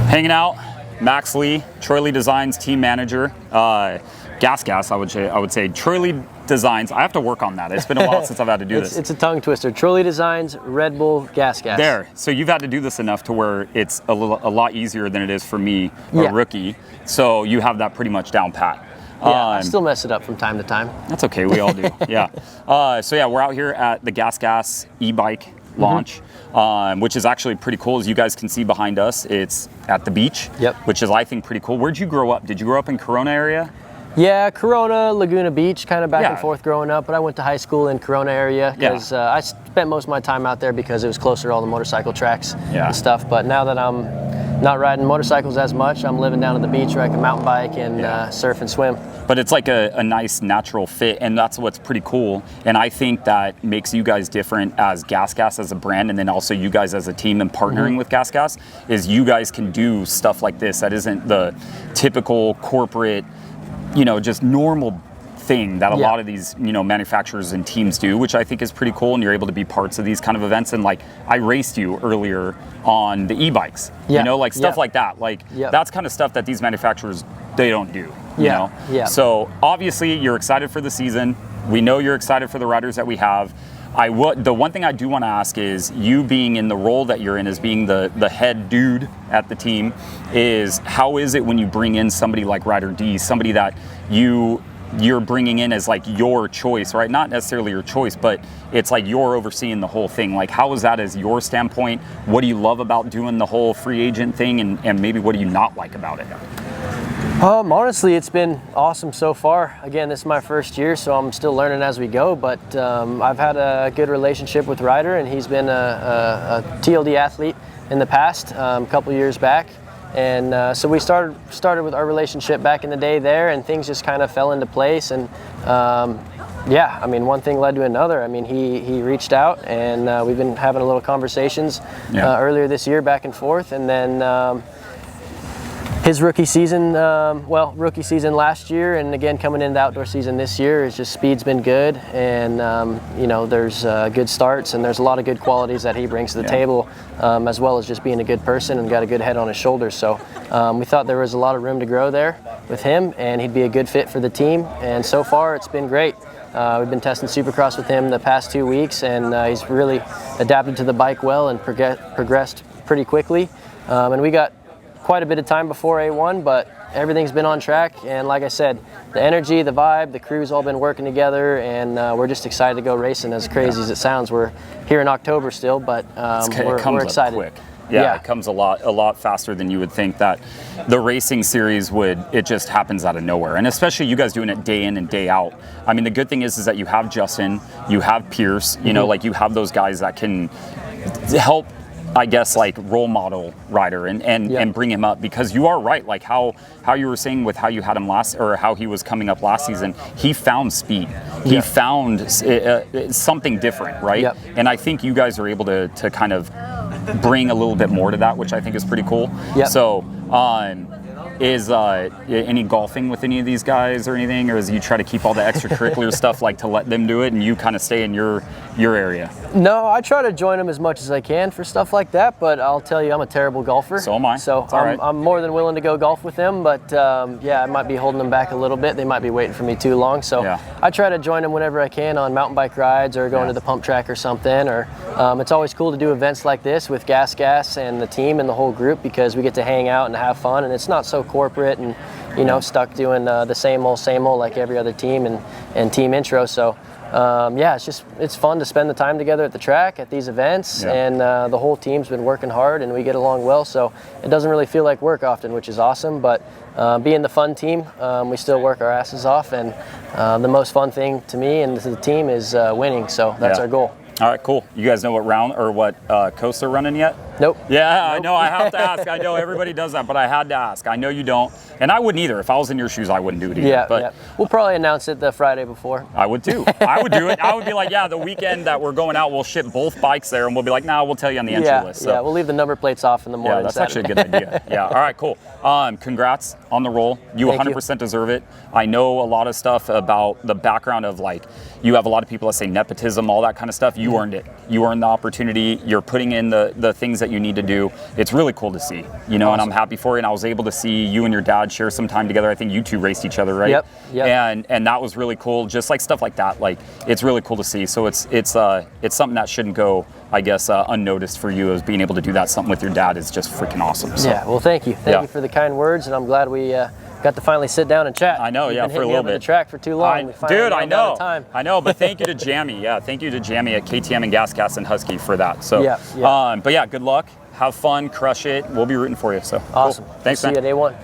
Hanging out, Max Lee, Troy Lee Designs team manager. GASGAS, I would say. Troy Lee Designs. I have to work on that. It's been a while since I've had to do this. It's a tongue twister. Troy Lee Designs, RedBull, GASGAS. There. So you've had to do this enough to where it's a lot easier than it is for me, a rookie. So you have that pretty much down pat. Yeah, I still mess it up from time to time. That's okay. We all do. Yeah. So yeah, we're out here at the GASGAS e-bike launch, which is actually pretty cool. As you guys can see behind us, it's at the beach, which is, I think, pretty cool. Where'd you grow up? Did you grow up in Corona area? Yeah, Corona, Laguna Beach, kind of back and forth growing up, but I went to high school in Corona area because I spent most of my time out there because it was closer to all the motorcycle tracks and stuff. But now that I'm not riding motorcycles as much, I'm living down at the beach where I can mountain bike and surf and swim. But it's like a nice natural fit, and that's what's pretty cool. And I think that makes you guys different as GASGAS as a brand, and then also you guys as a team and partnering with GASGAS, is you guys can do stuff like this that isn't the typical corporate, just normal thing that a lot of these, manufacturers and teams do, which I think is pretty cool. And you're able to be parts of these kind of events. And like, I raced you earlier on the e-bikes, stuff like that. Like that's kind of stuff that these manufacturers, they don't do, you know? So obviously you're excited for the season. We know you're excited for the riders that we have. The one thing I do want to ask is, you being in the role that you're in as being the head dude at the team, is how is it when you bring in somebody like Rider D, somebody that you're bringing in as like your choice, right? Not necessarily your choice, but it's like you're overseeing the whole thing. Like, how is that as your standpoint? What do you love about doing the whole free agent thing, and maybe what do you not like about it? Honestly, it's been awesome so far. Again, this is my first year, so I'm still learning as we go, but I've had a good relationship with Ryder, and he's been a TLD athlete in the past, a couple years back. And so we started with our relationship back in the day there, and things just kind of fell into place. And I mean, one thing led to another. I mean, he reached out, and we've been having a little conversations earlier this year back and forth. And then his rookie season last year, and again coming into the outdoor season this year, is just speed's been good, and there's good starts, and there's a lot of good qualities that he brings to the table, as well as just being a good person and got a good head on his shoulders. So we thought there was a lot of room to grow there with him, and he'd be a good fit for the team, and so far it's been great. We've been testing Supercross with him the past 2 weeks, and he's really adapted to the bike well and progressed pretty quickly, and we got quite a bit of time before A1, but everything's been on track. And like I said, the energy, the vibe, the crew's all been working together, and we're just excited to go racing. As crazy as it sounds, we're here in October still, but we're excited. Quick. Yeah, it comes a lot faster than you would think that the racing series would. It just happens out of nowhere, and especially you guys doing it day in and day out. I mean, the good thing is that you have Justin, you have Pierce, like you have those guys that can help, I guess, like role model Ryder and bring him up, because you are right, like how you were saying with how you had him how he was coming up last season. He found speed. He found something different, right? And I think you guys are able to kind of bring a little bit more to that, which I think is pretty cool. So is any golfing with any of these guys or anything, or is you try to keep all the extracurricular stuff like to let them do it and you kind of stay in your area? No, I try to join them as much as I can for stuff like that, but I'll tell you, I'm a terrible golfer. So am I. So I'm more than willing to go golf with them, but I might be holding them back a little bit. They might be waiting for me too long, so I try to join them whenever I can on mountain bike rides or going to the pump track or something. Or it's always cool to do events like this with GASGAS and the team and the whole group, because we get to hang out and have fun, and it's not so corporate and stuck doing the same old like every other team and team intro. So it's fun to spend the time together at the track at these events, and the whole team's been working hard and we get along well, so it doesn't really feel like work often, which is awesome. But being the fun team, we still work our asses off, and the most fun thing to me and to the team is winning, so that's our goal. All right, cool. You guys know what round or what coast they're running yet? Nope. Yeah, nope. I know. I have to ask. I know everybody does that, but I had to ask. I know you don't, and I wouldn't either. If I was in your shoes, I wouldn't do it either. But we'll probably announce it the Friday before. I would too. I would do it. I would be like, the weekend that we're going out, we'll ship both bikes there, and we'll be like, we'll tell you on the entry list. So. Yeah, we'll leave the number plates off in the morning. Yeah, that's actually a good idea. Yeah. All right, cool. Congrats on the role. You 100% deserve it. I know a lot of stuff about the background of, like, you have a lot of people that say nepotism, all that kind of stuff. You earned it. You earned the opportunity. You're putting in the things that that you need to do. It's really cool to see, you know, and I'm happy for you. And I was able to see you and your dad share some time together. I think you two raced each other, right? Yep. And that was really cool. Just like stuff like that, like it's really cool to see. So it's something that shouldn't go, I guess, unnoticed for you, as being able to do that. Something with your dad is just freaking awesome. So. Yeah. Well, thank you. Thank you for the kind words, and I'm glad we got to finally sit down and chat. I know, You've yeah, been for a hitting me little up at bit. the track for too long. Dude, I know. I know, but thank you to Jammy. Yeah, thank you to Jammy at KTM and GasGas and Husky for that. So, but yeah, good luck. Have fun, crush it. We'll be rooting for you. So awesome. Cool. Thanks, See man. you day one.